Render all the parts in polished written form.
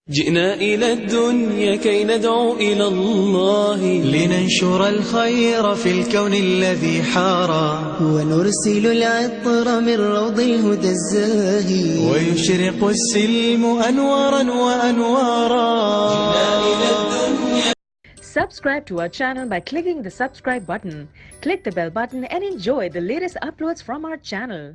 جئنا إلى الدنيا كي ندعو إلى الله لننشر الخير في الكون الذي حارى ونرسل العطر من روض الهدى الزاهي ويشرق السلم أنوارا وأنوارا. Subscribe to our channel by clicking the subscribe button. Click the bell button and enjoy the latest uploads from our channel.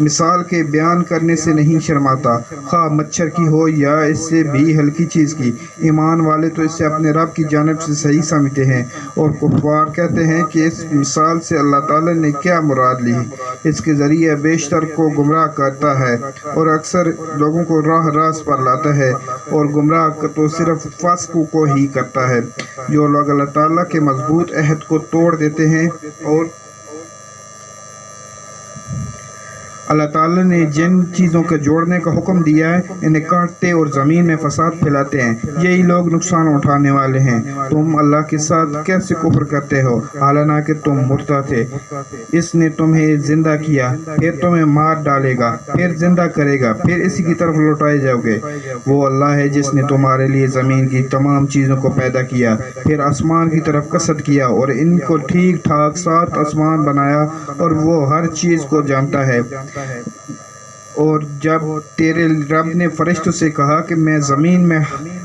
مثال کے بیان کرنے سے نہیں شرماتا، خواہ مچھر کی ہو یا اس سے بھی ہلکی چیز کی۔ ایمان والے تو اسے اپنے رب کی جانب سے صحیح سمجھتے ہیں، اور کفار کہتے ہیں کہ اس مثال سے اللہ تعالیٰ نے کیا مراد لی۔ اس کے ذریعے بیشتر کو گمراہ کرتا ہے اور اکثر لوگوں کو راہ راست پر لاتا ہے، اور گمراہ تو صرف فاسقوں کو ہی کرتا ہے۔ جو لوگ اللہ تعالیٰ کے مضبوط عہد کو توڑ دیتے ہیں اور اللہ تعالیٰ نے جن چیزوں کے جوڑنے کا حکم دیا ہے انہیں کاٹتے اور زمین میں فساد پھیلاتے ہیں، یہی لوگ نقصان اٹھانے والے ہیں۔ تم اللہ کے ساتھ کیسے کفر کرتے ہو حالانکہ تم مردہ تھے؟ اس نے تمہیں زندہ کیا، پھر تمہیں مار ڈالے گا، پھر زندہ کرے گا، پھر اسی کی طرف لوٹائے جاؤ گے۔ وہ اللہ ہے جس نے تمہارے لیے زمین کی تمام چیزوں کو پیدا کیا، پھر آسمان کی طرف قصد کیا اور ان کو ٹھیک ٹھاک 7 آسمان بنایا، اور وہ ہر چیز کو جانتا ہے۔ اور جب تیرے رب نے فرشتوں سے کہا کہ میں زمین میں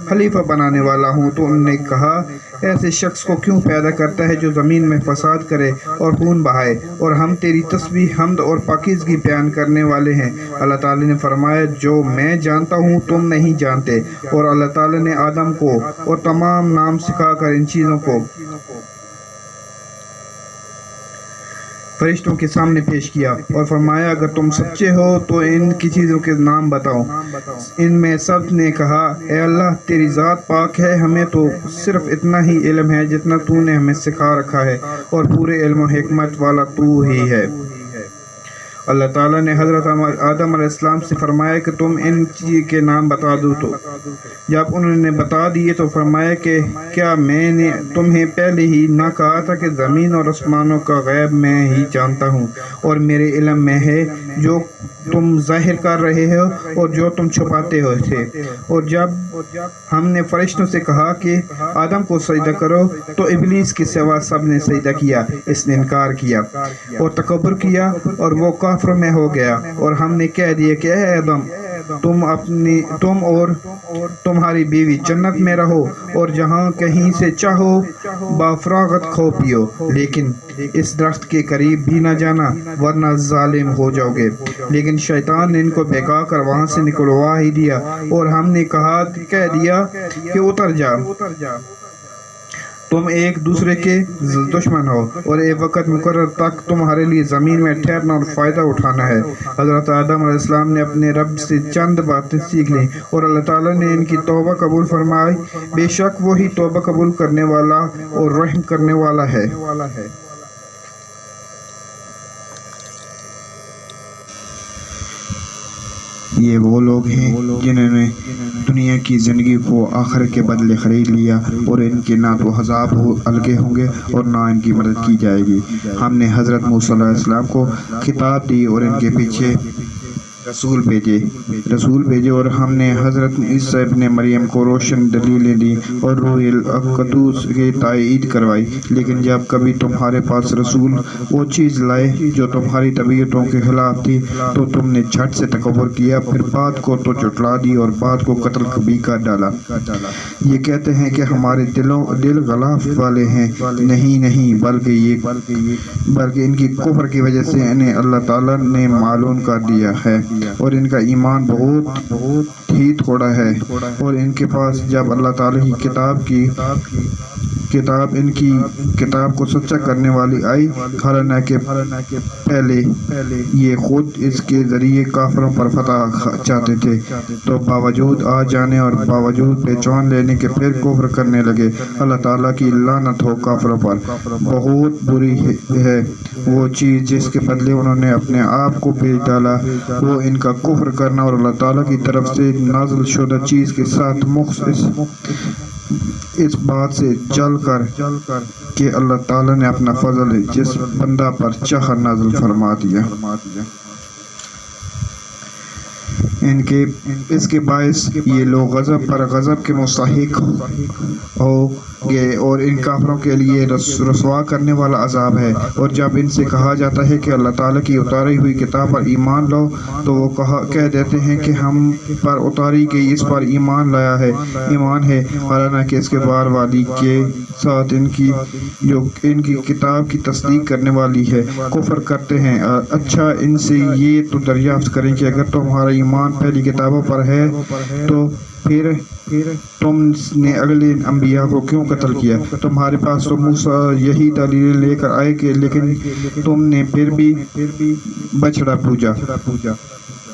خلیفہ بنانے والا ہوں، تو انہوں نے کہا ایسے شخص کو کیوں پیدا کرتا ہے جو زمین میں فساد کرے اور خون بہائے؟ اور ہم تیری تسبیح، حمد اور پاکیزگی بیان کرنے والے ہیں۔ اللہ تعالی نے فرمایا جو میں جانتا ہوں تم نہیں جانتے، اور اللہ تعالی نے آدم کو اور تمام نام سکھا کر ان چیزوں کو فرشتوں کے سامنے پیش کیا اور فرمایا اگر تم سچے ہو تو ان کی چیزوں کے نام بتاؤ۔ ان میں سب نے کہا اے اللہ تیری ذات پاک ہے، ہمیں تو صرف اتنا ہی علم ہے جتنا تو نے ہمیں سکھا رکھا ہے، اور پورے علم و حکمت والا تو ہی ہے۔ اللہ تعالیٰ نے حضرت آدم علیہ السلام سے فرمایا کہ تم ان چیز کے نام بتا دو، تو جب انہوں نے بتا دیے تو فرمایا کہ کیا میں نے تمہیں پہلے ہی نہ کہا تھا کہ زمین اور آسمانوں کا غیب میں ہی جانتا ہوں، اور میرے علم میں ہے جو تم ظاہر کر رہے ہو اور جو تم چھپاتے ہو تھے۔ اور جب ہم نے فرشتوں سے کہا کہ آدم کو سجدہ کرو تو ابلیس کے سوا سب نے سجدہ کیا، اس نے انکار کیا اور تکبر کیا اور وہ کافر میں ہو گیا۔ اور ہم نے کہہ دیا کہ اے آدم تم اور تمہاری بیوی جنت میں رہو اور جہاں کہیں سے چاہو بافراغت کھو پیو، لیکن اس درخت کے قریب بھی نہ جانا ورنہ ظالم ہو جاؤ گے۔ لیکن شیطان نے ان کو بہکا کر وہاں سے نکلوا ہی دیا، اور ہم نے کہہ دیا کہ اتر جا، تم ایک دوسرے کے دشمن ہو، اور ایک وقت مقرر تک تمہارے لیے زمین میں ٹھہرنا اور فائدہ اٹھانا ہے۔ حضرت آدم علیہ السلام نے اپنے رب سے چند باتیں سیکھ لیں اور اللہ تعالیٰ نے ان کی توبہ قبول فرمائی، بے شک وہی توبہ قبول کرنے والا اور رحم کرنے والا ہے۔ یہ وہ لوگ ہیں جنہوں نے دنیا کی زندگی کو آخرت کے بدلے خرید لیا، اور ان کے نہ تو عذاب الگے ہوں گے اور نہ ان کی مدد کی جائے گی۔ ہم نے حضرت موسیٰ علیہ السلام کو خطاب دی اور ان کے پیچھے رسول بھیجے اور ہم نے حضرت عیسیٰ ابن مریم کو روشن دلیلیں دی اور روح القدس کی تائید کروائی۔ لیکن جب کبھی تمہارے پاس رسول وہ چیز لائے جو تمہاری طبیعتوں کے خلاف تھی تو تم نے جھٹ سے تکبر کیا، پھر بات کو تو جھٹلا دی اور بات کو قتل بھی کر ڈالا۔ یہ کہتے ہیں کہ ہمارے دل غلاف والے ہیں، نہیں بلکہ ان کی کفر کی وجہ سے انہیں اللہ تعالیٰ نے معلوم کر دیا ہے، اور ان کا ایمان بہت ہی تھوڑا ہے۔ اور ان کے پاس جب اللہ تعالیٰ کی کتاب ان کی کتاب کو سچا کرنے والی آئی، حالانکہ پہلے یہ خود اس کے ذریعے کافروں پر فتح چاہتے تھے، تو باوجود آ جانے اور باوجود پہچان لینے کے پھر کفر کرنے لگے۔ اللہ تعالیٰ کی لعنت ہو کافروں پر، بہت بری ہے وہ چیز جس کے بدلے انہوں نے اپنے آپ کو بیچ ڈالا، وہ ان کا کفر کرنا اور اللہ تعالیٰ کی طرف سے نازل شدہ چیز کے ساتھ مخصوص اس بات سے جل کر کہ اللہ تعالیٰ نے اپنا فضل جس بندہ پر چاہا نازل فرما دیا۔ اس کے باعث یہ لوگ غضب پر غضب کے مستحق ہو گئے اور ان کافروں کے لیے رسوا کرنے والا عذاب ہے۔ اور جب ان سے کہا جاتا ہے کہ اللہ تعالیٰ کی اتاری ہوئی کتاب پر ایمان لاؤ تو وہ کہہ دیتے ہیں کہ ہم پر اتاری گئی اس پر ایمان ہے، حالانکہ اس کے بار والی کے ساتھ ان کی کتاب کی تصدیق کرنے والی ہے کفر کرتے ہیں۔ اچھا ان سے یہ تو دریافت کریں کہ اگر تمہارا ایمان پہلی کتابوں پر ہے تو پھر تم نے اگلے انبیاء کو کیوں قتل کیا؟ تمہارے پاس تو موسیٰ یہی دلیلیں لے کر آئے کہ لیکن تم نے پھر بھی بچڑا پوجا۔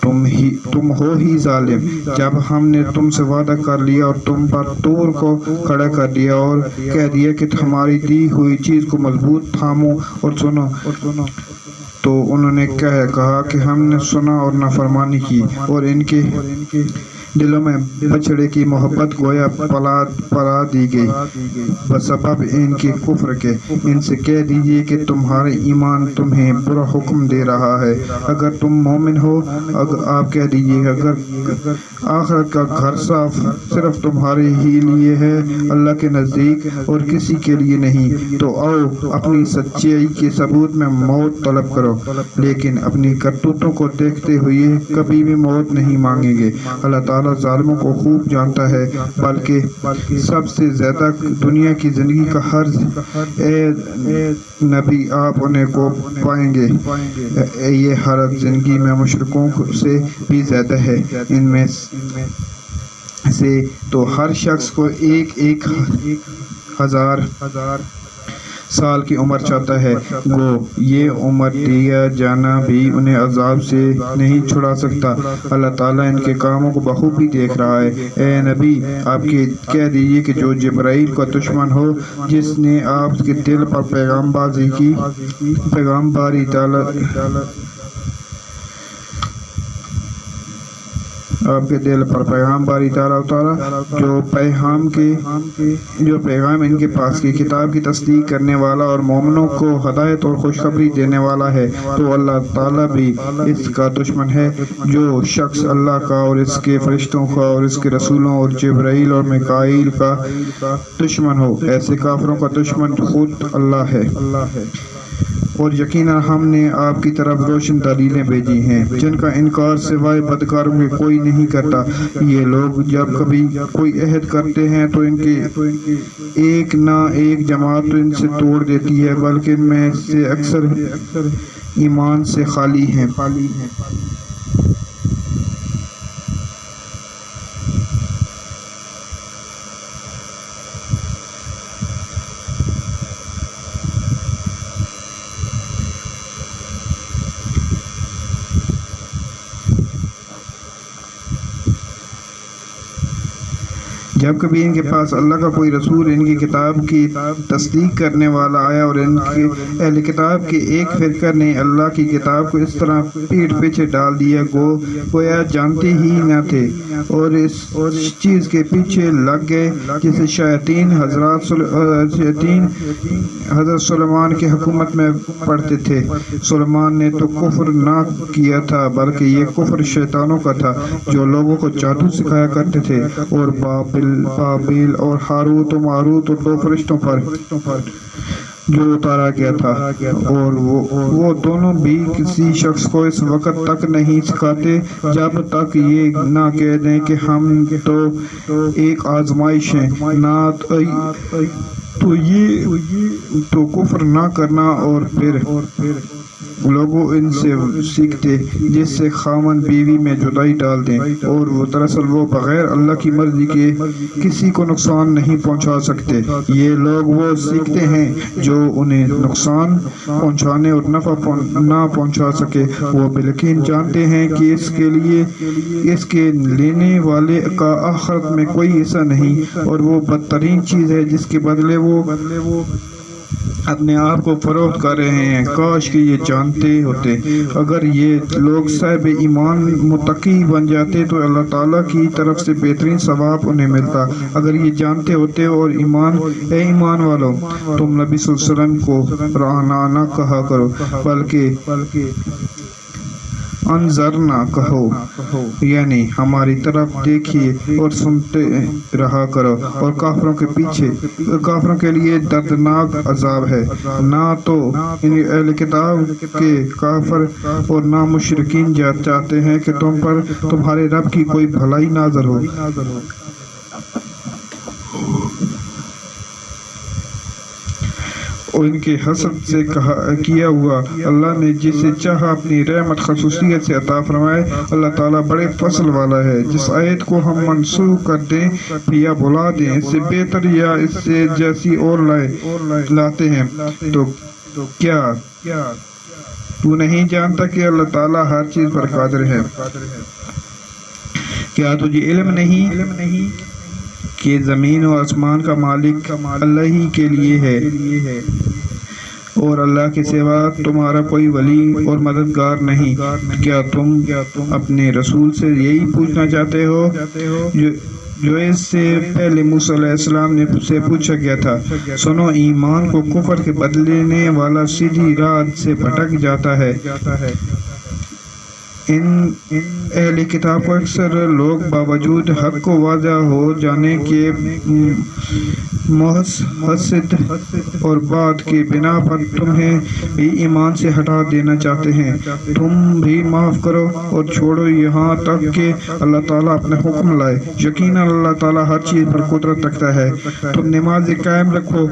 تم ہو ہی ظالم، جب ہم نے تم سے وعدہ کر لیا اور تم پر طور کو کھڑا کر دیا اور کہہ دیا کہ ہماری دی ہوئی چیز کو مضبوط تھامو اور سنو، تو انہوں نے کہا کہ ہم نے سنا اور نافرمانی کی، اور ان کے دلوں میں بچڑے کی محبت گویا پلا دی گئی بسبب ان کے کفر کے۔ ان سے کہہ دیجئے کہ تمہارا ایمان تمہیں برا حکم دے رہا ہے۔ اگر تم مومن ہو، آپ کہہ دیجئے اگر آخرت کا گھر صاف صرف تمہارے ہی لیے ہے، اللہ کے نزدیک اور کسی کے لیے نہیں، تو آؤ اپنی سچائی کے ثبوت میں موت طلب کرو، لیکن اپنی کرتوتوں کو دیکھتے ہوئے کبھی بھی موت نہیں مانگیں گے۔ اللہ تعالیٰ ظالموں کو خوب جانتا ہے، بلکہ سب سے زیادہ دنیا کی زندگی کا حرص اے نبی آپ انہیں کو پائیں گے۔ یہ حرص زندگی میں مشرکوں سے بھی زیادہ ہے۔ ان میں سے تو ہر شخص کو ایک ہزار سال کی عمر چاہتا ہے، گو یہ عمر دیا جانا بھی انہیں عذاب سے نہیں چھڑا سکتا۔ اللہ تعالیٰ ان کے کاموں کو بخوبی دیکھ رہا ہے۔ اے نبی آپ کہہ دیجئے کہ جو جبرائیل کا دشمن ہو، جس نے آپ کے دل پر پیغام باری آپ کے دل پر پیغام باری تعالیٰ اتارا، جو پیغام ان کے پاس کی کتاب کی تصدیق کرنے والا اور مومنوں کو ہدایت اور خوشخبری دینے والا ہے، تو اللہ تعالیٰ بھی اس کا دشمن ہے۔ جو شخص اللہ کا اور اس کے فرشتوں کا اور اس کے رسولوں اور جبرائیل اور میکائیل کا دشمن ہو، ایسے کافروں کا دشمن خود اللہ ہے۔ اور یقیناً ہم نے آپ کی طرف روشن دلیلیں بھیجی ہیں جن کا انکار سوائے بدکاروں کے کوئی نہیں کرتا۔ یہ لوگ جب کبھی کوئی عہد کرتے ہیں تو ان کی ایک نہ ایک جماعت تو ان سے توڑ دیتی ہے، بلکہ ان میں سے اکثر ایمان سے خالی ہیں۔ جب کبھی ان کے پاس اللہ کا کوئی رسول ان کی کتاب کی تصدیق کرنے والا آیا اور ان کے اہل کتاب کے ایک فرقہ نے اللہ کی کتاب کو اس طرح پیٹھ پیچھے ڈال دیا گویا جانتے ہی نہ تھے، اور اس چیز کے پیچھے لگ گئے جسے شیاطین حضرت سلیمان کی حکومت میں پڑھتے تھے۔ سلیمان نے تو کفر نہ کیا تھا، بلکہ یہ کفر شیطانوں کا تھا جو لوگوں کو جادو سکھایا کرتے تھے، اور بابل اور ہاروت و ماروت اور دو فرشتوں پر جو اتارا گیا تھا، اور وہ دونوں بھی کسی شخص کو اس وقت تک نہیں سکھاتے جب تک یہ نہ کہہ دیں کہ ہم تو ایک آزمائش ہیں، نہ تو کفر نہ کرنا، اور پھر لوگوں ان سے سیکھتے جس سے خاوند بیوی میں جدائی ڈال دیں، اور وہ دراصل وہ بغیر اللہ کی مرضی کے کسی کو نقصان نہیں پہنچا سکتے۔ یہ لوگ وہ سیکھتے ہیں جو انہیں نقصان پہنچانے اور نفع نہ پہنچا سکے۔ وہ بالکل جانتے ہیں کہ اس کے لینے والے کا آخرت میں کوئی حصہ نہیں، اور وہ بدترین چیز ہے جس کے بدلے وہ اپنے آپ کو فروخت کر رہے ہیں۔ کاش کہ یہ جانتے ہوتے، اگر یہ لوگ صاحب ایمان متقی بن جاتے تو اللہ تعالیٰ کی طرف سے بہترین ثواب انہیں ملتا۔ اگر یہ جانتے ہوتے، اور اے ایمان والو، تم نبی صلی اللہ علیہ وسلم کو راہنما نہ کہا کرو، بلکہ انظرنا کہو، یعنی ہماری طرف دیکھیے اور سنتے رہا کرو، اور کافروں کے پیچھے، کافروں کے لیے دردناک عذاب ہے۔ نہ تو اہل کتاب کے کافر اور نہ مشرکین چاہتے ہیں کہ تم پر تمہارے رب کی کوئی بھلائی نازل ہو۔ اور ان کے حسد سے کیا ہوا اللہ نے جسے چاہا اپنی رحمت خصوصیت سے عطا فرمائے۔ اللہ تعالیٰ بڑے فضل والا ہے۔ جس آیت کو ہم منسوخ کر دیں یا بھلا دیں، اس سے بہتر یا اس سے جیسی اور لاتے ہیں، تو کیا تو نہیں جانتا کہ اللہ تعالیٰ ہر چیز پر قادر ہے؟ کیا تجھے علم نہیں کہ زمین و آسمان کا مالک اللہ ہی کے لیے ہے، اور اللہ کے سوا تمہارا کوئی ولی اور مددگار نہیں؟ کیا تم اپنے رسول سے یہی پوچھنا چاہتے ہو جو اس سے پہلے موسیٰ علیہ السلام نے سے پوچھا گیا تھا؟ سنو، ایمان کو کفر کے بدلنے والا سیدھی راہ سے بھٹک جاتا ہے۔ ان اہل کتاب کو اکثر لوگ باوجود حق کو واضح ہو جانے کے حسد اور بات کے بنا پر تمہیں بھی ایمان سے ہٹا دینا چاہتے ہیں۔ تم بھی معاف کرو اور چھوڑو یہاں تک کہ اللہ تعالیٰ اپنے حکم لائے۔ یقیناً اللہ تعالیٰ ہر چیز پر قدرت رکھتا ہے۔ تم نماز قائم رکھو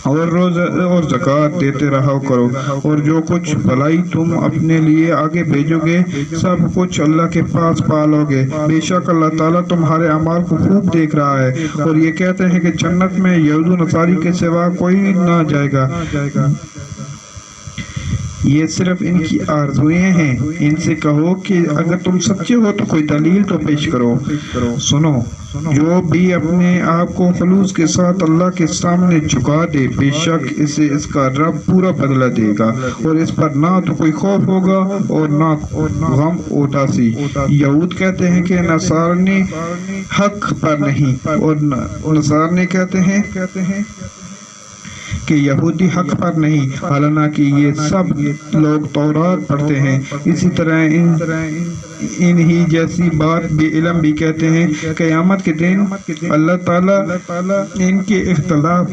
اور روزہ اور زکوٰۃ دیتے رہا کرو، اور جو کچھ بھلائی تم اپنے لیے آگے بھیجو گے سب کچھ اللہ کے پاس پالو گے۔ بے شک اللہ تعالیٰ تمہارے اعمال کو خوب دیکھ رہا ہے۔ اور یہ کہتے ہیں کہ جنت میں یہود و نصاری کے سوا کوئی نہ جائے گا، یہ صرف ان کی آرزوئیں ہیں۔ ان سے کہو کہ اگر تم سچے ہو تو کوئی دلیل تو پیش کرو۔ سنو، جو بھی اپنے آپ کو خلوص کے ساتھ اللہ کے سامنے جھکا دے، بے شک اسے اس کا رب پورا بدلہ دے گا، اور اس پر نہ تو کوئی خوف ہوگا اور نہ غم اداسی۔ یہود کہتے ہیں کہ نصارانی حق پر نہیں، اور نصارانی کہتے ہیں کہ یہودی حق پر نہیں، حالانکہ یہ سب لوگ تورات پڑھتے ہیں۔ اسی طرح انہی جیسی بات بے علم بھی کہتے ہیں۔ قیامت کے دن اللہ تعالیٰ ان کے اختلاف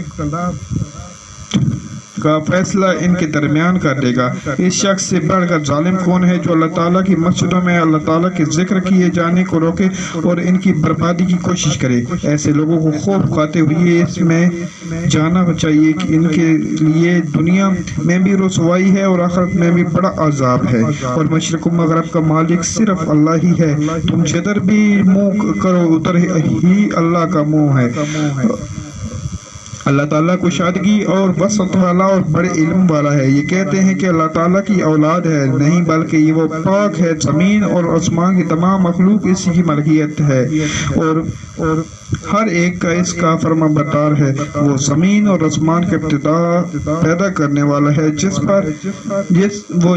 کا فیصلہ ان کے درمیان کر دے گا۔ اس شخص سے بڑھ کر ظالم کون ہے جو اللہ تعالیٰ کی مسجدوں میں اللہ تعالیٰ کے ذکر کیے جانے کو روکے اور ان کی بربادی کی کوشش کرے؟ ایسے لوگوں کو خوف کھاتے ہوئے اس میں جانا چاہیے کہ ان کے لیے دنیا میں بھی رسوائی ہے اور آخرت میں بھی بڑا عذاب ہے، اور مشرق و مغرب کا مالک صرف اللہ ہی ہے۔ تم جدھر بھی منہ کرو ادھر ہی اللہ کا منہ ہے۔ اللہ تعالیٰ کو شادگی اور وسط والا اور بڑے علم والا ہے۔ یہ کہتے ہیں کہ اللہ تعالیٰ کی اولاد ہے، نہیں بلکہ یہ وہ پاک ہے۔ زمین اور آسمان کی تمام مخلوق اسی کی ملکیت ہے، اور ہر ایک کا اس کا فرما بردار ہے۔ وہ زمین اور آسمان کا ابتدا پیدا کرنے والا ہے،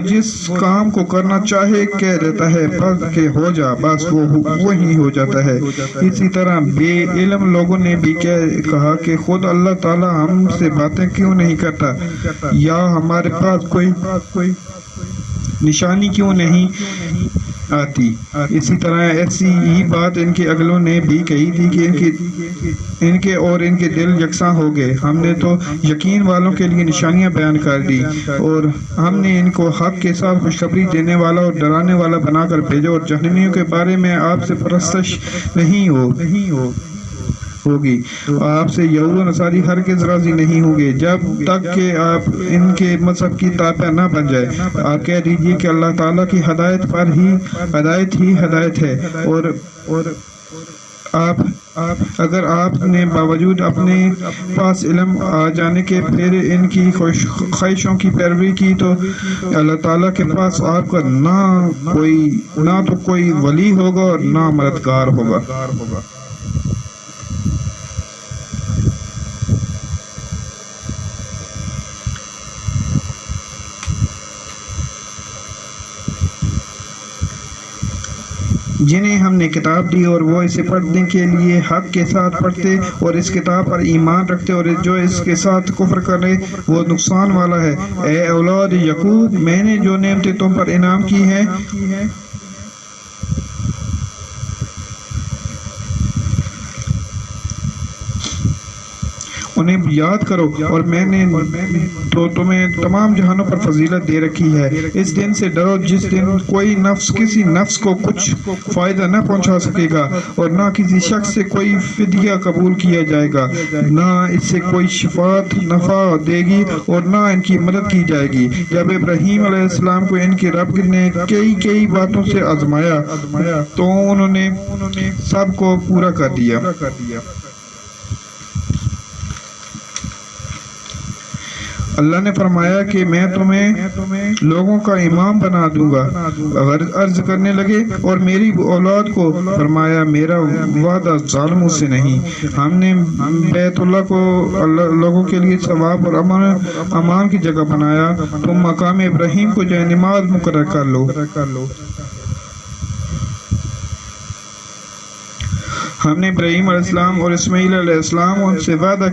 جس کام کو کرنا چاہے کہہ دیتا ہے بس کہ ہو جا، بس وہ وہی ہو جاتا ہے۔ اسی طرح بے علم لوگوں نے بھی کہا کہ خود اللہ تعالیٰ ہم سے باتیں کیوں نہیں کرتا، یا ہمارے پاس کوئی نشانی کیوں نہیں آتی۔ اسی طرح ایسی ہی بات ان کے اگلوں نے بھی کہی تھی کہ ان کے اور ان کے دل یکساں ہو گئے۔ ہم نے تو یقین والوں کے لیے نشانیاں بیان کر دی، اور ہم نے ان کو حق کے ساتھ خوشخبری دینے والا اور ڈرانے والا بنا کر بھیجا، اور جہنمیوں کے بارے میں آپ سے پرستش نہیں ہوگی۔ آپ سے یہود و نصاری ہرگز راضی نہیں ہوں گے جب تک کہ آپ ان کے مذہب کی تابع نہ بن جائے۔ آپ کہہ دیجئے کہ اللہ تعالیٰ کی ہدایت ہی ہدایت ہے، اور اگر آپ نے باوجود اپنے پاس علم آ جانے کے پھر ان کی خواہشوں کی پیروی کی تو اللہ تعالیٰ کے پاس آپ کا نہ تو کوئی ولی ہوگا اور نہ مددگار ہوگا۔ جنہیں ہم نے کتاب دی اور وہ اسے پڑھنے کے لیے حق کے ساتھ پڑھتے اور اس کتاب پر ایمان رکھتے، اور جو اس کے ساتھ کفر کرے وہ نقصان والا ہے۔ اے اولاد یعقوب، میں نے جو نعمتیں تم پر انعام کی ہیں انہیں یاد کرو، اور میں نے تو تمہیں تمام جہانوں پر فضیلت دے رکھی ہے۔ اس دن سے ڈرو جس دن کوئی نفس کسی نفس کو کچھ فائدہ نہ پہنچا سکے گا، اور نہ کسی شخص سے کوئی فدیہ قبول کیا جائے گا، نہ اس سے کوئی شفاعت نفع دے گی، اور نہ ان کی مدد کی جائے گی۔ جب ابراہیم علیہ السلام کو ان کے رب نے کئی باتوں سے آزمایا تو انہوں نے سب کو پورا کر دیا۔ اللہ نے فرمایا کہ میں تمہیں لوگوں کا امام بنا دوں گا۔ عرض کرنے لگے اور میری اولاد کو، فرمایا میرا وعدہ ظالموں سے نہیں۔ ہم نے بیت اللہ کو لوگوں کے لیے ثواب اور امان کی جگہ بنایا، تم مقام ابراہیم کو جائے نماز مقرر کر لو۔ ہم نے ابراہیم علیہ السلام اور اسماعیل علیہ السلام ان سے وعدہ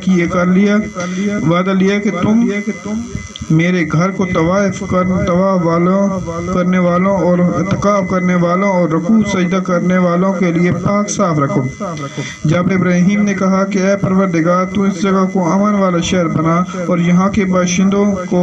لیا کہ تم میرے گھر کو طواف کرنے والوں اور اعتکاف کرنے والوں اور رکوع سجدہ کرنے والوں کے لیے پاک صاف رکھو۔ جب ابراہیم نے کہا کہ اے پروردگار، تو اس جگہ کو امن والا شہر بنا اور یہاں کے باشندوں کو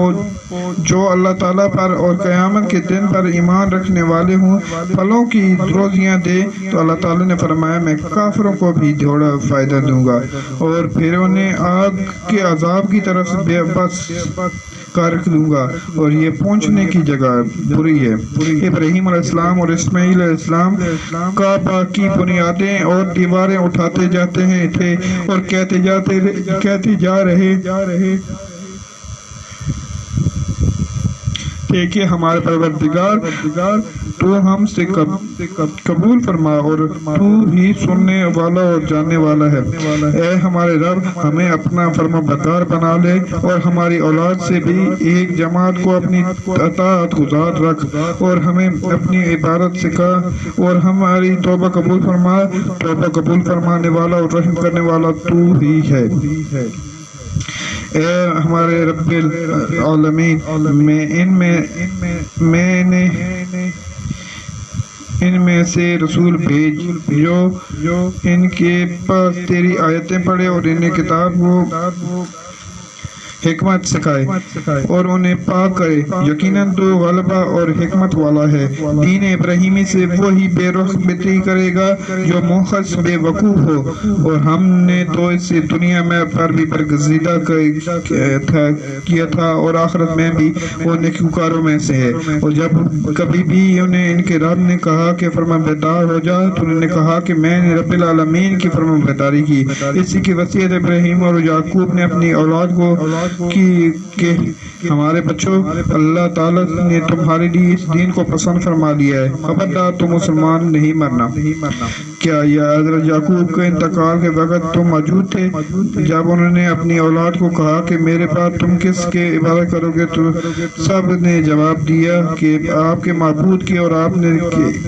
جو اللہ تعالیٰ پر اور قیامت کے دن پر ایمان رکھنے والے ہوں پھلوں کی روزیاں دے، تو اللہ تعالیٰ نے فرمایا میں کافروں کو بھی تھوڑا فائدہ دوں گا اور پھر انہیں آگ کے عذاب کی طرف سے بے بس کر رکھ دوں گا، اور یہ پہنچنے کی جگہ بری ہے۔ ابراہیم علیہ السلام اور اسماعیل علیہ السلام کعبہ کی بنیادیں اور دیواریں اٹھاتے جاتے ہیں تھے اور کہتے جا رہے تھے کہ ہمارے پروردگار تو ہم سے قبول فرما، اور تو ہی سننے والا اور جاننے والا ہے۔ اے ہمارے رب، ہمیں اپنا فرما بردار بنا لے اور ہماری اولاد سے بھی ایک جماعت کو اپنی اطاعت گزار رکھ، اور ہمیں اپنی عبادت سکھا، اور ہماری توبہ قبول فرما۔ توبہ قبول فرمانے والا اور رحم کرنے والا تو ہی ہے۔ اے ہمارے رب العالمین، میں نے ان میں سے رسول بھیج جو ان کے پاس تیری آیتیں پڑھے اور انہیں کتاب و حکمت سکھائے اور انہیں پاک کرے۔ یقیناً تو غلبہ اور حکمت والا ہے۔ دین ابراہیمی سے وہی بے رغبتی کرے گا جو مخص بے وقوف ہو، اور ہم نے تو اسے دنیا میں پر بھی برگزیدہ کیا تھا اور آخرت میں بھی وہ نیکوکاروں میں سے ہے۔ اور جب کبھی بھی انہیں ان کے رب نے کہا کہ فرما بردار ہو جا، تو انہوں نے کہا کہ میں نے رب العالمین کی فرما برداری کی۔ اسی کی وصیت ابراہیم اور یعقوب نے اپنی اولاد کو کہ ہمارے بچوں، اللہ تعالیٰ نے تمہارے لیے اس دین کو پسند فرما لیا ہے، خبردار تم مسلمان نہیں مرنا۔ کیا یہ حضرت یعقوب کے انتقال کے وقت تم موجود تھے جب انہوں نے اپنی اولاد کو کہا کہ میرے بعد تم کس کے عبادت کرو گے؟ تو سب نے جواب دیا کہ آپ کے معبود کی، اور آپ نے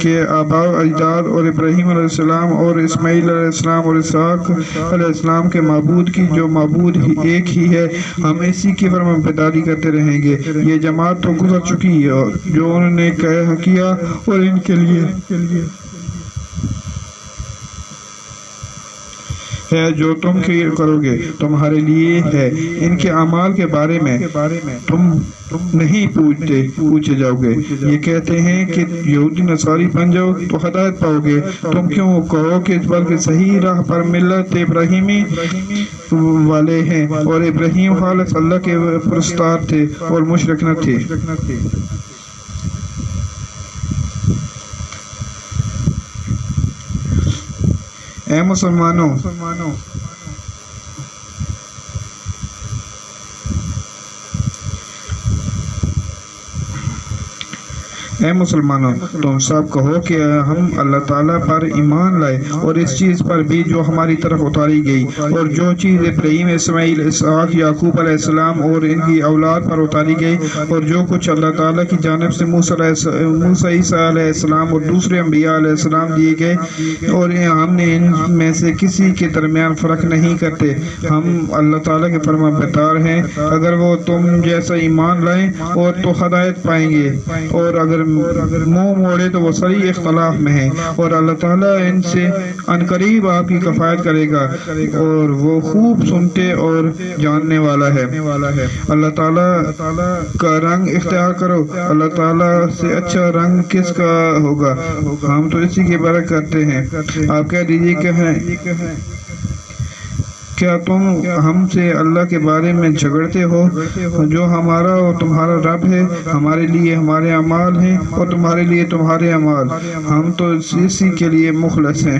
کہ آباء اجداد اور ابراہیم علیہ السلام اور اسماعیل علیہ السلام اور اسحاق علیہ السلام کے معبود کی، جو معبود ایک ہی ہے، ہم اسی کی فرمان برداری کرتے رہیں گے۔ یہ جماعت تو گزر چکی ہے جو انہوں نے کیا، اور ان کے لیے ہے جو تم کرو گے تمہارے لیے ہے۔ ان کے اعمال کے بارے میں تم نہیں پوچھے جاؤ گے۔ یہ کہتے ہیں کہ یہودی نصاری بن جاؤ تو ہدایت پاؤ گے، تم کیوں کہو کہ اس بلکہ صحیح راہ پر ملت ابراہیمی والے ہیں، اور ابراہیم خالص اللہ کے پرستار تھے اور مشرک نہ تھے۔ اے مسلمانوں، اے مسلمانوں تم سب کہو کہ ہم اللہ تعالیٰ پر ایمان لائے اور اس چیز پر بھی جو ہماری طرف اتاری گئی اور جو چیز ابراہیم اسماعیل اسحاق یعقوب علیہ السلام اور ان کی اولاد پر اتاری گئی اور جو کچھ اللہ تعالیٰ کی جانب سے موسیٰ عیسیٰ علیہ السلام اور دوسرے انبیاء علیہ السلام دیے گئے اور ہم نے ان میں سے کسی کے درمیان فرق نہیں کرتے. ہم اللہ تعالیٰ کے فرما بردار ہیں. اگر وہ تم جیسا ایمان لائیں اور تو ہدایت پائیں گے اور اگر منہ موڑے تو وہ صریح اختلاف میں ہیں اور اللہ تعالیٰ ان سے عنقریب آپ کی کفایت کرے گا اور وہ خوب سنتے اور جاننے والا ہے. اللہ تعالیٰ کا رنگ اختیار کرو. اللہ تعالیٰ سے اچھا رنگ کس کا ہوگا؟ ہم تو اسی کی برکت کرتے ہیں. آپ کہہ دیجیے کیا تم ہم سے اللہ کے بارے میں جھگڑتے ہو؟ جو ہمارا اور تمہارا رب ہے ہمارے لیے ہمارے اعمال ہیں اور تمہارے لیے تمہارے اعمال. ہم تو اسی کے لیے مخلص ہیں.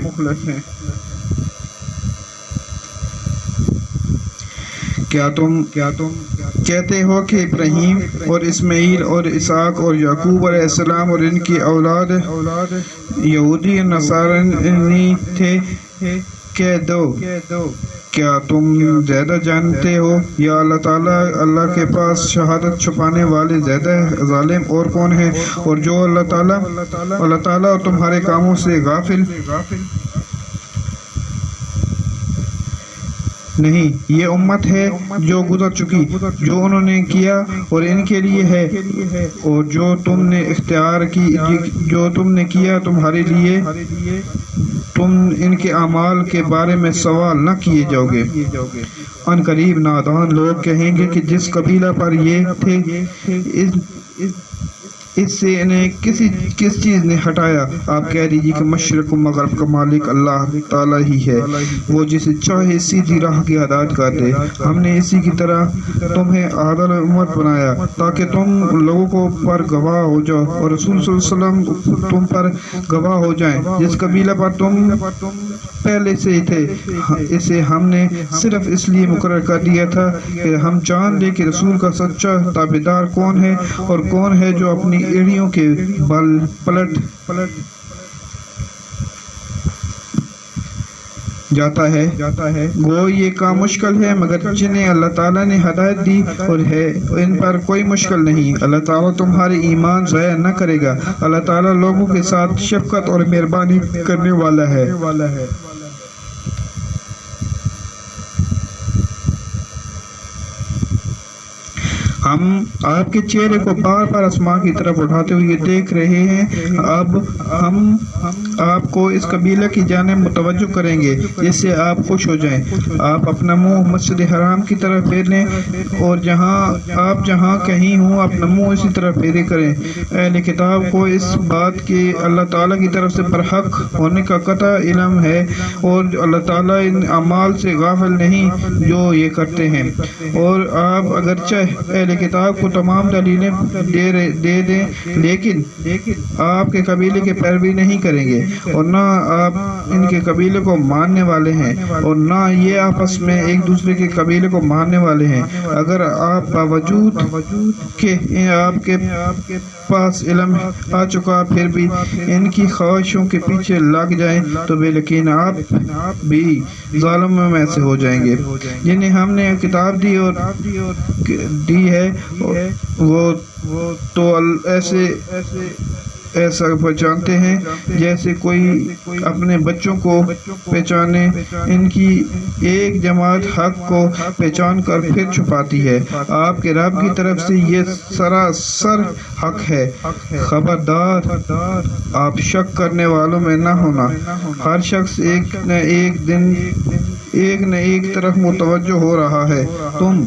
کیا تم کہتے ہو کہ ابراہیم اور اسماعیل اور اسحاق اور یعقوب علیہ السلام اور ان کی اولاد یہودی نصارانی تھے؟ کہہ دو کیا تم زیادہ جانتے ہو یا اللہ تعالیٰ اللہ کے پاس شہادت چھپانے والے زیادہ ظالم اور کون ہے؟ اور جو اللہ تعالیٰ اور تمہارے کاموں سے غافل نہیں. یہ امت ہے جو گزر چکی جو انہوں نے کیا اور ان کے لیے ہے اور جو تم نے اختیار کی جو تم نے کیا تمہارے لیے. تم ان کے اعمال کے بارے میں سوال نہ کیے جاؤ گے. ان قریب نادان لوگ کہیں گے کہ جس قبیلہ پر یہ تھے اس سے انہیں کس چیز نے ہٹایا؟ آپ کہہ دیجیے کہ مشرق و مغرب کا مالک اللہ تعالیٰ ہی ہے. وہ جسے چاہے سیدھی راہ کی ہدایت کر دے. ہم نے اسی کی طرح تمہیں عادل امت بنایا تاکہ تم لوگوں کو پر گواہ ہو جاؤ اور رسول صلی اللہ علیہ وسلم تم پر گواہ ہو جائیں. جس قبیلہ پر تم پہلے سے تھے اسے ہم نے صرف اس لیے مقرر کر دیا تھا کہ ہم جان لیں کہ رسول کا سچا تابعدار کون ہے اور کون ہے جو اپنی ایڑیوں کے بل پلٹ جاتا ہے. گو یہ کام مشکل ہے مگر جنہیں اللہ تعالیٰ نے ہدایت دی اور ہے ان پر کوئی مشکل نہیں. اللہ تعالیٰ تمہارے ایمان ضائع نہ کرے گا. اللہ تعالیٰ لوگوں کے ساتھ شفقت اور مہربانی کرنے والا ہے. ہم آپ کے چہرے کو بار بار آسمان کی طرف اٹھاتے ہوئے دیکھ رہے ہیں. اب ہم آپ کو اس قبیلہ کی جانب متوجہ کریں گے جس سے آپ خوش ہو جائیں. آپ اپنا منہ مسجد حرام کی طرف پھیر لیں اور جہاں کہیں ہوں اپنا منہ اسی طرف پھیرے کریں. اہل کتاب کو اس بات کے اللہ تعالیٰ کی طرف سے برحق ہونے کا قطع علم ہے اور اللہ تعالیٰ ان اعمال سے غافل نہیں جو یہ کرتے ہیں. اور آپ اگرچہ اہل کتاب کو تمام دلیلیں دے دیں لیکن آپ کے قبیلے کے پیروی نہیں کریں گے اور نہ آپ ان کے قبیلے کو ماننے والے ہیں اور نہ یہ آپس میں ایک دوسرے کے قبیلے کو ماننے والے ہیں. اگر آپ باوجود کہ آپ کے پاس علم آ چکا پھر بھی ان کی خواہشوں کے پیچھے لگ جائیں تو بے یقین آپ بھی ظالموں میں سے ہو جائیں گے. جنہیں ہم نے کتاب دی ہے وہ تو ایسا پہچانتے ہیں جیسے کوئی اپنے بچوں کو پہچانے. ان کی ایک جماعت حق کو پہچان کر پھر چھپاتی ہے. آپ کے رب کی طرف سے یہ سراسر حق ہے. خبردار آپ شک کرنے والوں میں نہ ہونا. ہر شخص ایک نہ ایک طرف متوجہ ہو رہا ہے. تم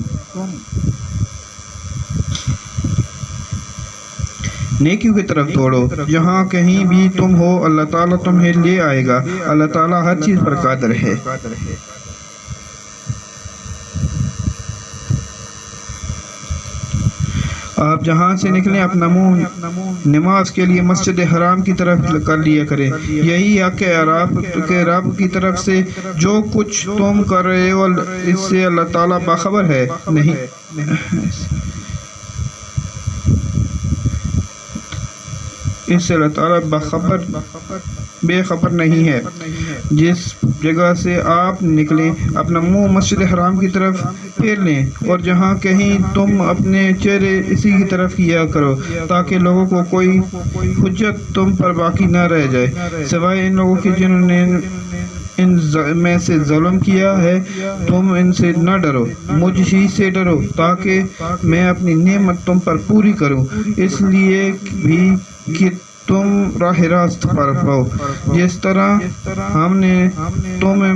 نیکیوں کی طرف دوڑو. جہاں کہیں بھی تم ہو اللہ تعالیٰ تمہیں لے آئے گا. اللہ تعالیٰ ہر چیز پر قادر ہے. آپ جہاں سے نکلیں اپنا منہ نماز کے لیے مسجد حرام کی طرف کر لیا کریں. یہی حق ہے رب کی طرف سے. جو کچھ تم کر رہے ہو اس سے اللہ تعالیٰ باخبر ہے نہیں. اس سے اللہ تعالیٰ بے خبر نہیں ہے۔ جس جگہ سے آپ نکلیں اپنا منہ مسجد حرام کی طرف پھیر لیں، اور جہاں کہیں تم اپنے چہرے اسی کی طرف کیا کرو تاکہ لوگوں کو کوئی حجت تم پر باقی نہ رہ جائے سوائے ان لوگوں کے جنہوں نے ان میں سے ظلم کیا ہے۔ تم ان سے نہ ڈرو، مجھ ہی سے ڈرو تاکہ میں اپنی نعمت تم پر پوری کروں، اس لیے بھی کہ تم راہ راست پر پاؤ، جس طرح ہم نے تمہیں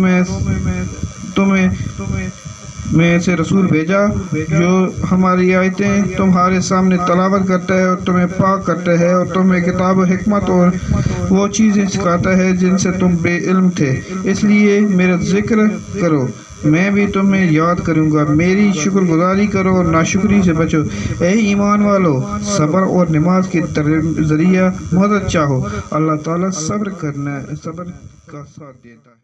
میں سے رسول بھیجا جو ہماری آیتیں تمہارے سامنے تلاوت کرتا ہے اور تمہیں پاک کرتا ہے اور تمہیں کتاب و حکمت اور وہ چیزیں سکھاتا ہے جن سے تم بے علم تھے، اس لیے میرا ذکر کرو، میں بھی تمہیں یاد کروں گا، میری شکر گزاری کرو اور ناشکری سے بچو۔ اے ایمان والو، صبر اور نماز کے ذریعہ مدد چاہو، اللہ تعالیٰ صبر کا ساتھ دیتا ہے۔